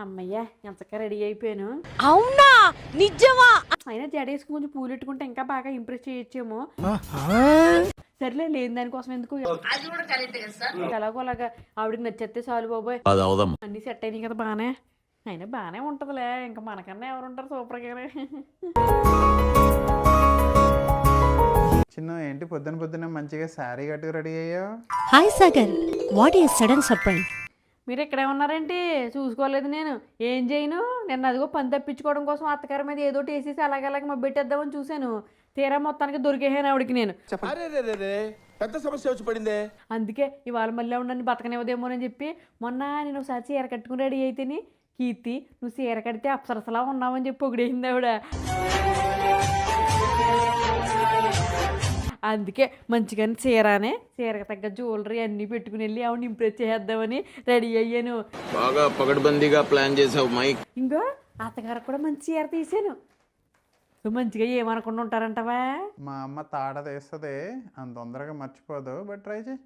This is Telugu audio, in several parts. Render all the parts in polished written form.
అమ్మయ్య ఎంతగా రెడీ అయిపోయాను. అవునా నిజమా? అయినా జడేసుకుని కొంచెం పూలు పెట్టుకుంటే ఇంకా బాగా ఇంప్రెస్ చేయొచ్చేమో. సర్లే లేని దానికోసం ఎందుకు, ఎలాగో అలాగా ఆవిడకి నచ్చేస్తే చాలు బాబోయ్. అన్ని సెట్ అయినాయి కదా బానే. అయినా బానే ఉంటదిలే, ఇంకా మనకన్నా ఎవరుంటారు సూపర్ గానే. చిన్న ఏంటి పొద్దున మంచిగా శారీ కట్టుకు రెడీ అయ్యా? Hi Sagar, what is sudden surprise? మీరు ఇక్కడే ఉన్నారేంటి? చూసుకోలేదు నేను. ఏం చేయను, నిన్న అదిగో పని తప్పించుకోవడం కోసం అత్తగారి మీద ఏదో వేసేసి అలాగలాగ మబ్బెట్టేద్దామని చూశాను. తీరా మొత్తానికి దొరికేహాను ఆవిడకి నేను. పెద్ద సమస్య వచ్చి పడిందే. అందుకే ఇవాళ మళ్ళీ నన్ను బతకనివ్వదేమోనని చెప్పి మొన్న నేను ఒకసారి చీర కట్టుకుని రెడీ అయితేని, కీర్తి నువ్వు చీర కడితే అప్సరసలా ఉన్నావని చెప్పి ఒకడేసింది ఆవిడ. అందుకే మంచిగానే చీరనే, చీరకు తగ్గ జ్యువెలరీ అన్నీ పెట్టుకుని వెళ్ళి ఆవిడ ఇంప్రెస్ చేద్దామని రెడీ అయ్యాను. బాగా పగడ్బందీగా ప్లాన్ చేసావు మైక్. ఇంకో అత్తగారు కూడా మంచి చీర తీసాను. మంచిగా ఏమనకుండా ఉంటారంటవా? మా అమ్మ తాడ తీస్తుంది, అంత తొందరగా మర్చిపోదు, బట్ ట్రై చేయి.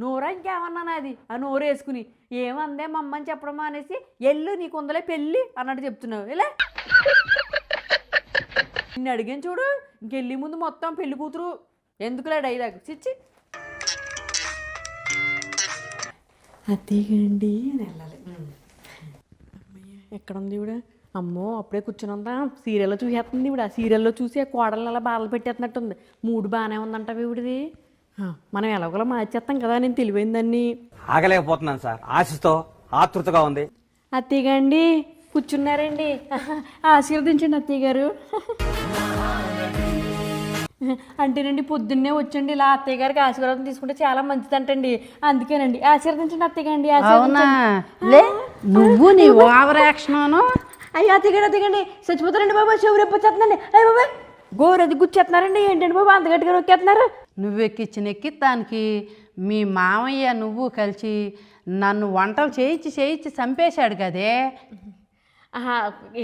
నోరా ఇంకేమన్నాను అది ఆ నోరు వేసుకుని ఏమందే మా అమ్మని చెప్పడం అనేసి ఎల్లు నీకుందలే పెళ్ళి అన్నట్టు చెప్తున్నావు. ఇలా నిన్ను అడిగాను చూడు, ఇంకెళ్ళి ముందు మొత్తం పెళ్లి కూతురు ఎందుకులే డైలాగ్ చిచ్చి. అదేగండి అని వెళ్ళాలి. ఎక్కడుంది ఇవిడ? అమ్మో అప్పుడే కూర్చుని సీరియల్లో చూసేస్తుంది ఇవిడ. ఆ సీరియల్లో చూసి ఆ కోడలను అలా బాధలు పెట్టేస్తున్నట్టుంది. మూడు బాగానే ఉందంట ఇవిడిది. మనం ఎలాగోలా మార్చేస్తాం కదా, నేను తెలివైందాన్ని. ఆగలేకపోతున్నాను సార్, ఆశతో ఆతృతగా ఉంది. అత్తయ్యగాండి కూర్చున్నారండి, ఆశీర్వదించండి అత్తయ్య గారు. అంటేనండి పొద్దున్నే వచ్చండి ఇలా అత్తయ్య గారికి ఆశీర్వాదం తీసుకుంటే చాలా మంచిదంటండి. అందుకేనండి ఆశీర్వదించండి అత్తయ్యగాండి. లే నువ్వు నీ ఓవర్ యాక్షన్. అయ్యో అత్తయ్యగాండి చచ్చిపోతారండి బాబా, చెవురు వచ్చేస్తుందండి. అయ్య బాబా గోరది గుచ్చేస్తున్నారండి. ఏంటండి బాబా అంత గట్టిగా నొక్కేస్తున్నారు? నువ్వు ఎక్కించిన ఎక్కిత్తానికి మీ మామయ్య నువ్వు కలిసి నన్ను వంటలు చేయించి చంపేశాడు కదే.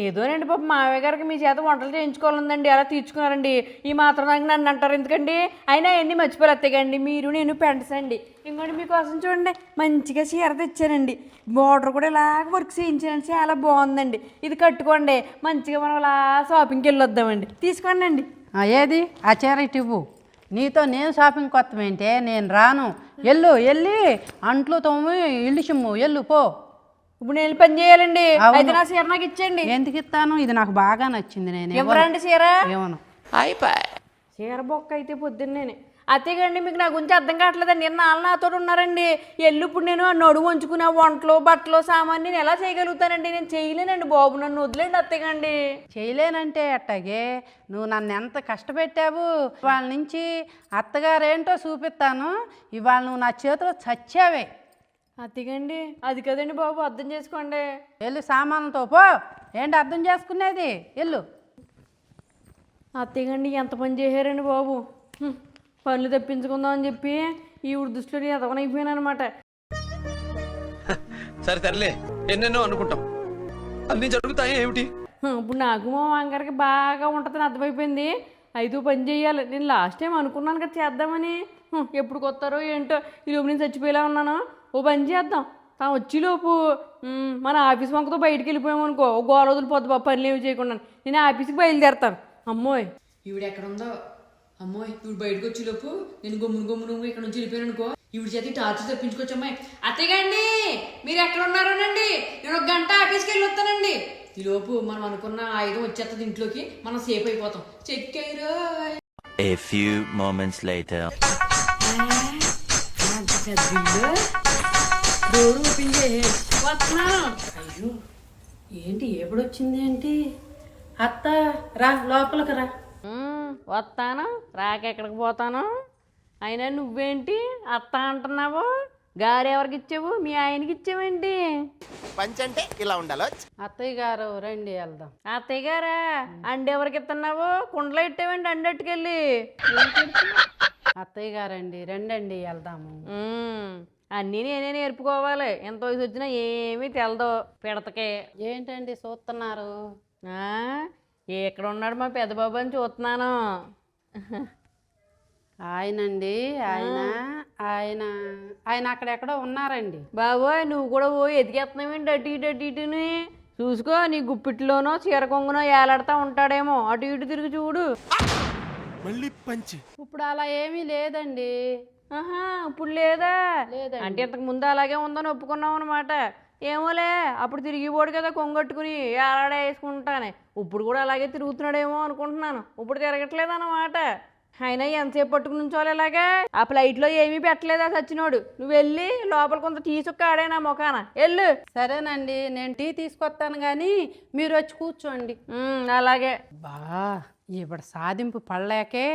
ఏదోనండి పాప మావయ్య గారికి మీ చేత వంటలు చేయించుకోవాలందండి, అలా తీర్చుకున్నారండి. ఈ మాత్రం నాకు నన్ను అంటారు ఎందుకండి? అయినా ఎన్ని మర్చిపోయి అత్తయ్యండి, మీరు నేను పెంటసండి. ఇంకోటి మీకోసం చూడండి మంచిగా చీర తెచ్చానండి, బోర్డర్ కూడా ఇలాగ వర్క్ చేయించానండి, చాలా బాగుందండి. ఇది కట్టుకోండి, మంచిగా మనం అలా షాపింగ్కి వెళ్ళొద్దామండి. తీసుకోండి అండి. ఏది ఆ చీర ఇటు ఇవ్వు. నీతో నేను షాపింగ్ కొత్తమేంటే, నేను రాను. వెళ్ళి అంట్లు తోమి ఇల్లు చిమ్ము, పో. ఇప్పుడు నేను పని చేయాలండి, అయితే నా చీర నాకు ఇచ్చండి. ఎందుకు ఇస్తాను? ఇది నాకు బాగా నచ్చింది. నేను ఎవరండి చీర? ఏమను చీర బొక్క అయితే పొద్దున్నే. అత్తేగండి మీకు నా గురించి అర్థం కావట్లేదండి. నిన్న వాళ్ళు నాతో ఉన్నారండి. ఇప్పుడు నేను నడుము వంచుకునే వంటలు బట్టలు సామాన్ నేను ఎలా చేయగలుగుతానండి? నేను చేయలేనండి బాబు, నన్ను వదిలేండి అత్తేగండి. చేయలేనంటే అట్టాగే నువ్వు నన్ను ఎంత కష్టపెట్టావు. ఇవాళ నుంచి అత్తగారేంటో చూపిస్తాను. ఇవాళ నువ్వు నా చేతిలో చచ్చావే. అత్తేగండి అది కదండి బాబు, అర్థం చేసుకోండి. సామాన్లతో పో. ఏంటి అర్థం చేసుకునేది? అత్తేగండి ఎంత పని చేశారండి బాబు. పనులు తప్పించుకుందాం అని చెప్పి ఈ దృష్టిలో ఎదవనైపోయాను అనమాట. సరేలే ఎన్నెన్నో అనుకుంటాం, అన్ని జరుగుతాయి ఏమిటి? ఇప్పుడు నాకు మా మామగారికి బాగా ఉంటుందని అర్థమైపోయింది. అయితే పని చేయాలి. నేను లాస్ట్ టైం అనుకున్నాను కదా చేద్దామని, ఎప్పుడు కొత్తారో ఏంటో ఈ లోపు నేను చచ్చిపోయేలా ఉన్నాను. ఓ పని చేద్దాం, తాను వచ్చేలోపు మన ఆఫీస్ వంకతో బయటికి వెళ్ళిపోయామనుకో, ఓ గోడ వదిలిపోద్దు బాబు, పనులు ఏమి చేయకుండా. నేను ఆఫీస్కి బయలుదేరుతాను. అమ్మోయ్ ఈవిడ ఎక్కడుందో, అమ్మోయ్ ఈవిడ బయటకు వచ్చేలోపు నేను గమ్మును ఇక్కడ నుంచి వెళ్ళిపోయాను అనుకో, ఈవిడ చేతి టార్చర్ తెప్పించుకోవచ్చు. అమ్మాయి అత్తయ్యండి మీరు ఎక్కడ ఉన్నారోనండి, నేను ఒక గంట ఆఫీస్కి వెళ్ళి వస్తానండి. ఈలోపు మనం అనుకున్న ఆయుధం వచ్చేస్తుంది ఇంట్లోకి, మనం సేఫ్ అయిపోతాం. చెక్ అయ్యారు. A few moments later. Door open వస్తున్నాను. అయ్యో ఏంటి ఎప్పుడొచ్చింది ఏంటి? అత్త రా, లోపలికి రా. వస్తాను, రాకెక్కడికి పోతాను. అయినా నువ్వేంటి అత్త అంటున్నావు? గారు ఎవరికి ఇచ్చావు? మీ ఆయనకి ఇచ్చావేంటి? పంచంటే ఇలా ఉండాలి. అత్తయ్య గారు రండి వెళ్దాం. అత్తయ్య గారా అండి ఎవరికి ఇస్తున్నావు? కుండలో ఇట్టావేంటి అండట్టుకెళ్ళి? అత్తయ్య గారండి రండి వెళ్దాము. అన్నీ నేనే నేర్పుకోవాలి. ఎంత వయసు వచ్చినా ఏమీ తెలదు పిడతకే. ఏంటండి చూస్తున్నారు? ఎక్కడ ఉన్నాడు మా పెద్ద బాబు అని చూస్తున్నాను. ఆయనండి ఆయన ఆయన ఆయన అక్కడెక్కడో ఉన్నారండి. బాబోయ్ నువ్వు కూడా ఎతికేస్తున్నావేంటి అటు ఇటు అటు ఇటుని చూసుకో, నీ గుప్పిట్లోనో చీర కొంగునో ఏలాడుతూ ఉంటాడేమో, అటు ఇటు తిరిగి చూడు. ఇప్పుడు అలా ఏమీ లేదండి. ఆహా, ఇప్పుడు లేదా? లేదండి. అంటే ఇంతకు ముందు అలాగే ఉందని ఒప్పుకున్నాం అనమాట. ఏమోలే, అప్పుడు తిరిగిపోడు కదా కొంగట్టుకుని ఏలాడే వేసుకుంటానే, ఇప్పుడు కూడా అలాగే తిరుగుతున్నాడేమో అనుకుంటున్నాను. ఇప్పుడు తిరగట్లేదు అన్నమాట. అయినా ఎంతసేపు పట్టుకుని ఉంచోవాలి ఇలాగా? ఆ ఫ్లైట్లో ఏమీ పెట్టలేదా సచ్చినోడు? నువ్వు వెళ్ళి లోపల కొంత తీసుకు ఆడేనా మొఖాన వెళ్ళు. సరేనండి, నేను టీ తీసుకొస్తాను కానీ మీరు వచ్చి కూర్చోండి. అలాగే. బా ఇప్పుడు సాధింపు పడలేకే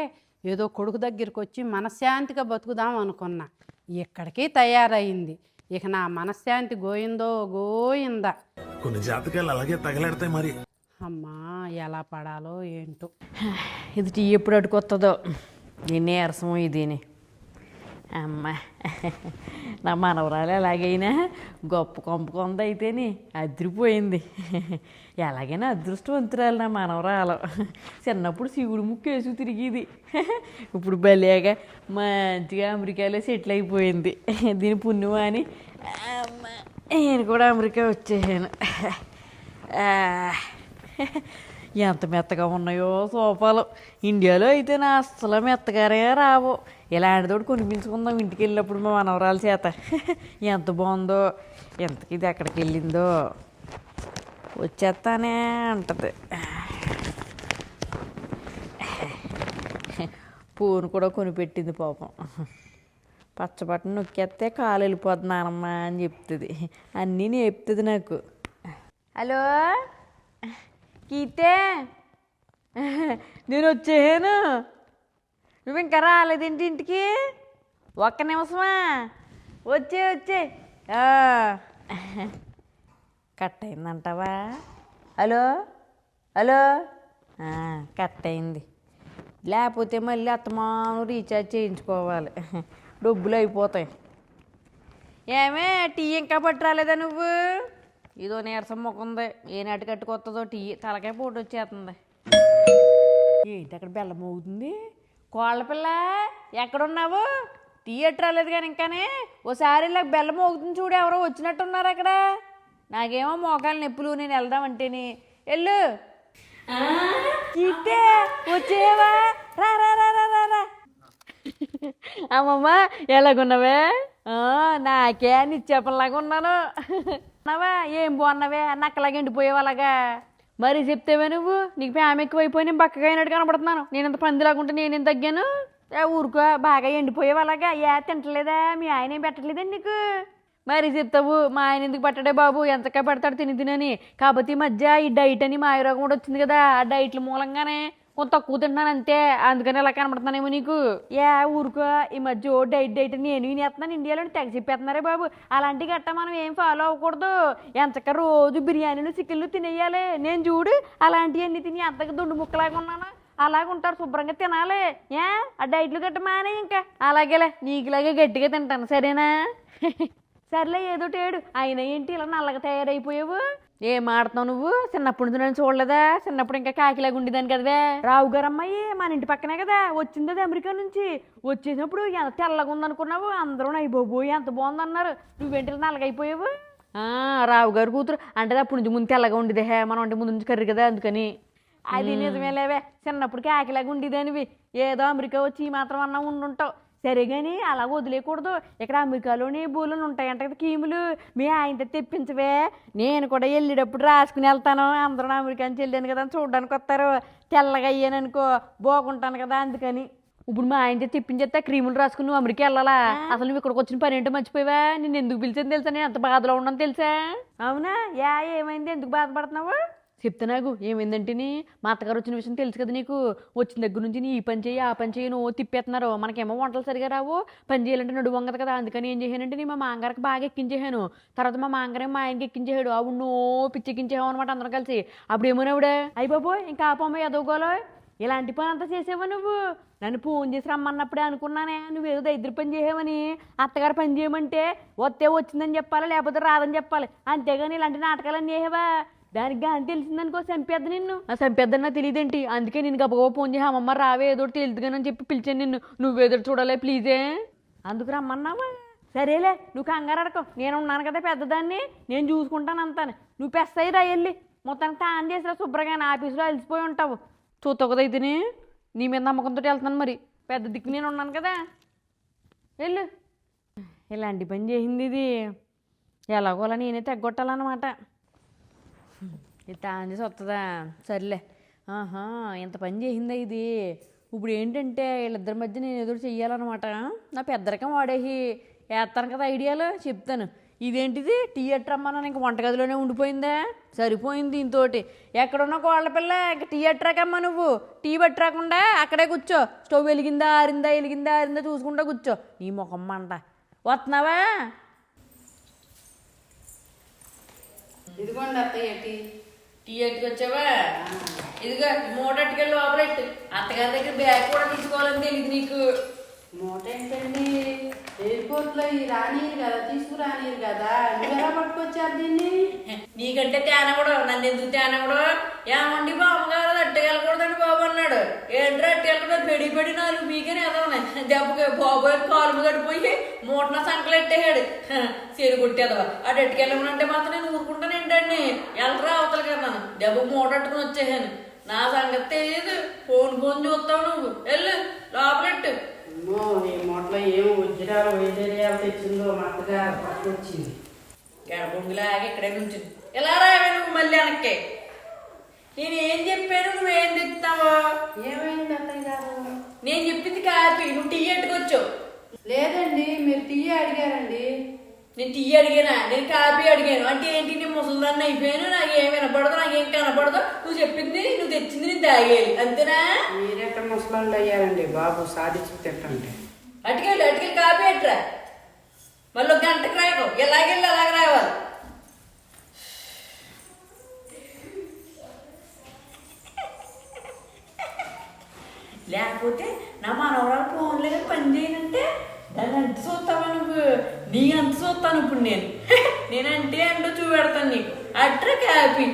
ఏదో కొడుకు దగ్గరికి వచ్చి మనశ్శాంతిగా బతుకుదాం అనుకున్నా, ఇక్కడికి తయారైంది. ఇక నా మనశ్శాంతి గోయిందో గోయిందా. కొన్ని జాతకాలు అలాగే తగలెడతాయి మరి. అమ్మా ఎలా పడాలో ఏంటో. ఇది టీ ఎప్పుడు అటుకొస్తుందో, దీన్ని నీరసము ఇదిని. అమ్మ నా మనవరాలు ఎలాగైనా గొప్ప కొంపకొంది అయితేని అదిరిపోయింది. ఎలాగైనా అదృష్టవంతురాలు నా మనవరాలు. చిన్నప్పుడు శివుడు ముక్కేసు తిరిగిది, ఇప్పుడు భలేగా మంచిగా అమెరికాలో సెటిల్ అయిపోయింది. దీని పుణ్యమా అని అమ్మ నేను కూడా అమెరికా వచ్చేసాను. ఎంత మెత్తగా ఉన్నాయో సోఫాలు. ఇండియాలో అయితే నా అస్సలు మెత్తగానే రావు. ఇలాంటితోటి కొనిపించుకుందాం ఇంటికి వెళ్ళినప్పుడు మా మనవరాల చేత. ఎంత బాగుందో. ఎంతకి ఇది ఎక్కడికి వెళ్ళిందో, వచ్చేస్తానే అంటది. ఫోన్ కూడా కొనిపెట్టింది పాపం. పచ్చబట్టను నొక్కేస్తే కాలు వెళ్ళిపోద్ది నానమ్మ అని చెప్తుంది. అన్నీ నేర్పుతుంది నాకు. హలో కీర్తే, నేను వచ్చేసాను. నువ్వు ఇంకా రాలేదేంటి ఇంటికి? ఒక్క నిమిషమా, వచ్చే కట్ అయిందంటావా? హలో హలో కట్ అయింది. లేకపోతే మళ్ళీ అత్తమాను రీఛార్జ్ చేయించుకోవాలి, డబ్బులు అయిపోతాయి. ఏమే టీ ఇంకా పట్టు రాలేదా నువ్వు? ఇదో నీరసం మొక్కుంది, ఏ నాటి కట్టుకొస్తుందో టీ, తలకాయ పోటు వచ్చేస్తుంది. ఏంటి అక్కడ బెల్లం మోగుతుంది? కోళ్ళ పిల్ల ఎక్కడున్నావు? టీ ఎట్టు రాలేదు కానీ ఇంకానే. ఓసారి ఇలా బెల్లం మోగుతుంది చూడు, ఎవరో వచ్చినట్టున్నారు అక్కడ. నాకేమో మోకాలు నొప్పులు, నేను వెళ్దామంటేని. వెళ్ళు. కీర్తే వచ్చేవా? రా రా రా రా రా రా. అమ్మమ్మ ఎలాగున్నావే? నాకే నిచ్చేపల్లాగా ఉన్నాను. అన్నావా? ఏం బాగున్నావే, నక్కలాగా ఎండిపోయావు అలాగా. మరి చెప్తేవే నువ్వు, నీకు ప్రేమ ఎక్కువైపోయి నేను బక్కగా అయినట్టు కనబడుతున్నాను. నేను ఇంత పందిలాగుంటే నేనేం తగ్గాను? ఊరుకో, బాగా ఎండిపోయావు అలాగా. తింటలేదా? మీ ఆయన ఏం పెట్టలేదండి నీకు? మరి చెప్తావు, మా ఆయన ఎందుకు పట్టాడే బాబు, ఎంతగా పెడతాడు తినని. కాబట్టి ఈ మధ్య ఈ డైట్ అని మాయరోగం కూడా వచ్చింది కదా, ఆ డైట్ల మూలంగానే కొంత తక్కువ తింటున్నాను అంతే, అందుకని ఇలా కనబడుతున్నానేమో నీకు. ఊరుకో, ఈ మధ్య డైట్ నేను వినేస్తున్నాను, ఇండియాలో తెగ చెప్పేస్తున్నారే బాబు. అలాంటి గట్ట మనం ఏం ఫాలో అవ్వకూడదు. ఎంతక రోజు బిర్యానీలు చికెన్లు తినేయాలి. నేను చూడు అలాంటివన్నీ తిని అంతగా దుండు ముక్కలాగా ఉన్నాను. అలాగుంటారు, శుభ్రంగా తినాలి. ఆ డైట్లు గట్ట మానే ఇంకా. అలాగేలే, నీకులాగే గట్టిగా తింటాను సరేనా? సర్లే ఏదో టేడు. అయినా ఏంటి ఇలా నల్లగా తయారైపోయావు? ఏం ఆడుతున్నావు నువ్వు? చిన్నప్పటి నుంచి నేను చూడలేదా? చిన్నప్పుడు ఇంకా కాకిలాగా ఉండేదాన్ని కదవే. రావు గారు అమ్మాయి మన ఇంటి పక్కనే కదా వచ్చింది, అది అమెరికా నుంచి. వచ్చేసినప్పుడు ఎంత తెల్లగా ఉందనుకున్నావు? అందరూ అయ్యి బాబోయ్ ఎంత బాగుందన్నారు. నువ్వేంటి నల్లగా అయిపోయావు? రావు గారు కూతురు అంటే అప్పుడు నుంచి ముందు తెల్లగా ఉండేదే, మనం అంటే ముందు నుంచి కర్రీ కదా అందుకని. అది నిజమే లేవే, చిన్నప్పుడు కాకిలాగా ఉండేదానివి. ఏదో అమెరికా వచ్చి ఈ మాత్రం అన్నా ఉండుంటావు. సరే కానీ అలా వదిలేయకూడదు. ఇక్కడ అమెరికాలోని బూలులు ఉంటాయంట కదా కీములు, మీ ఆయనతో తెప్పించవే. నేను కూడా వెళ్ళేటప్పుడు రాసుకుని వెళ్తాను. అందరూ అమెరికా నుంచి వెళ్ళాను కదా అని చూడడానికి వస్తారు. తెల్లగా అయ్యాననుకో బాగుంటాను కదా అందుకని. ఇప్పుడు మా ఆయనతో తెప్పించేస్తే క్రీములు రాసుకుని నువ్వు అమెరికా వెళ్ళాలా? అసలు నువ్వు ఇక్కడికి వచ్చిన పని ఏంటో మర్చిపోయావా? నేను ఎందుకు పిలిచాను తెలుసా? నేను ఎంత బాధలో ఉన్నాను తెలుసా? అవునా? ఏమైంది, ఎందుకు బాధపడుతున్నావు? చెప్తే నాకు ఏమైందంటే, మా అత్తగారు వచ్చిన విషయం తెలుసు కదా నీకు. వచ్చిన దగ్గర నుంచి నీ ఈ పని చేయి ఆ పని చేయి నువ్వు తిప్పేస్తున్నారు. మనకేమో వంటలు సరిగా రావు, పని చేయాలంటే నడువు వంగదు కదా. అందుకని ఏం చేశానంటే నేను మా మాంగారికి బాగా ఎక్కించేసాను. తర్వాత మా మాంగారే మా ఆయనకి ఎక్కించేసాడు. అవును నువ్వు పిచ్చెక్కించేసావు అనమాట అందరం కలిసి. అప్పుడు ఏమోనావిడే అయిపోయి ఇంకా ఆపమ్మ ఎదవుకోలో ఇలాంటి పని అంతా చేసావా నువ్వు? నన్ను ఫోన్ చేసి రమ్మన్నప్పుడే అనుకున్నానే నువ్వేదో దరిద్ర పని చేసావని. అత్తగారు పని చేయమంటే వస్తే వచ్చిందని చెప్పాలి, లేకపోతే రాదని చెప్పాలి. అంతేగాని ఇలాంటి నాటకాలన్నీ చేసావా? దానికి అని తెలిసిందనుకో చంపేద్ద నిన్ను. ఆ చంపేద్దని నాకు తెలియదేంటి, అందుకే నేను గబగబా ఫోన్ చేసి అమ్మమ్మ రావే ఏదో ఒకటి తెలుదుగానని చెప్పి పిలిచాను నిన్ను. నువ్వేదో చూడాలి ప్లీజే, అందుకు రమ్మన్నావా? సరేలే నువ్వు కంగారు అడకో, నేను ఉన్నాను కదా పెద్దదాన్ని, నేను చూసుకుంటాను అంతాను. నువ్వు పెస్తాయి రా వెళ్ళి మొత్తానికి తాను చేసిరా శుభ్రంగా, నా ఆఫీసులో అలసిపోయి ఉంటావు. చూస్తావు కదా అయితేనే, నీ మీద నమ్మకంతో వెళ్తున్నాను, మరి పెద్ద దిక్కు నేను ఉన్నాను కదా, వెళ్ళు. ఇలాంటి పని చేసింది ఇది, ఎలాగోలా నేనే తెగొట్టాలన్నమాట. ఇది తాను చేసి వస్తుందా? సర్లే. ఆహా, ఇంత పని చేసిందా ఇది. ఇప్పుడు ఏంటంటే వీళ్ళిద్దరి మధ్య నేను ఎదురు చెయ్యాలన్నమాట. నా పెద్దరికం వాడేసి వేస్తాను కదా ఐడియాలు, చెప్తాను. ఇదేంటిది థియేటర్ అమ్మా, ఇంక వంటగదిలోనే ఉండిపోయిందా? సరిపోయింది దీంతో. ఎక్కడున్నా కోళ్ళ పిల్ల, ఇంక థియేటర్కమ్మా నువ్వు. టీ బట్టి రాకుండా అక్కడే కూర్చో, స్టవ్ వెలిగిందా ఆరిందా చూసుకుంటా కూర్చో. నీ ముఖం మంట. వస్తున్నావా? ఇదిగోండి అత్తయ్య టీ అట్టుకు వచ్చావా? ఇదిగో మూట అట్టుకెళ్ళి లోపలెట్టు. అత్తగారి దగ్గర బ్యాగ్ కూడా తీసుకోవాలని తెలియదు నీకు. మూట ఏంటండి, ఎయిర్పోర్ట్లో ఈ రానీరు కదా, తీసుకురానీరు కదా, నువ్వెలా పట్టుకొచ్చారు దీన్ని? నీకంటే తేనవడు, నన్ను ఎందుకు తేనవడు? ఏమండి బామ్మగారు అట్టగెళ్ళకూడదండి బాబు అన్నాడు. ఏంట్రా అట్టగెళ్ళకూడదు, పెడి 4 పీకని ఎదవనే దెబ్బకి బాబోయే కాలు గడిపోయి మూటన సంకలు ఎట్టేయాడు. సీరు కొట్టేదవా అటు ఎట్టుకెళ్ళమనంటే మాత్రం నేను ఊరుకుంటాను ఏంటండి? వెళ్ళరా అవతల కదా, దెబ్బకు మూట అట్టుకుని వచ్చేసాను. నా సంగతి తెలియదు, ఫోన్ చూస్తావు నువ్వు. వెళ్ళు లోపలెట్టు. అమ్మో, ఈ మూటలో ఏం వజ్రాలు వైద్యాలు తెచ్చిందో మా అత్తగారు పట్టుకొచ్చింది. ఎడబొంగులాగా ఇక్కడే నుంచి ఎలా రావే నువ్వు మళ్ళీ వెనక్కి. నేను ఏం చెప్పాను, నువ్వేం తెస్తావో? ఏమైంది అత్తయ్య గారు? నేను చెప్పింది కాపీ, నువ్వు టీ ఎట్టుకొచ్చావు. లేదండి, మీరు టీ అడిగారండి. నేను టీ అడిగానా? నేను కాపీ అడిగాను. అంటే ఏంటి, నేను ముసలిదాన్ని అయిపోయాను, నాకు ఏం వినపడదు, నాకేం కనపడదు. నువ్వు చెప్పింది, నువ్వు తెచ్చింది నేను తాగేయాలి, అంతేనా? మీరెట్ట ముసలాళ్ళు అయ్యారండి బాబు, సాధించి తిట్టండి. అటుకెళ్ళి కాపీ అట్రా. మళ్ళీ 1 గంటకు రాకు, ఎలాగెళ్ళి అలాగ రావాలి. లేకపోతే నా మనవరాలు ఫోన్లో పని చేయనంటే దాన్ని అంత చూస్తావా నువ్వు? నీ అంత చూస్తాను ఇప్పుడు నేనంటే ఏంటో చూపెడతాను నీకు. అట్రా కాపీ.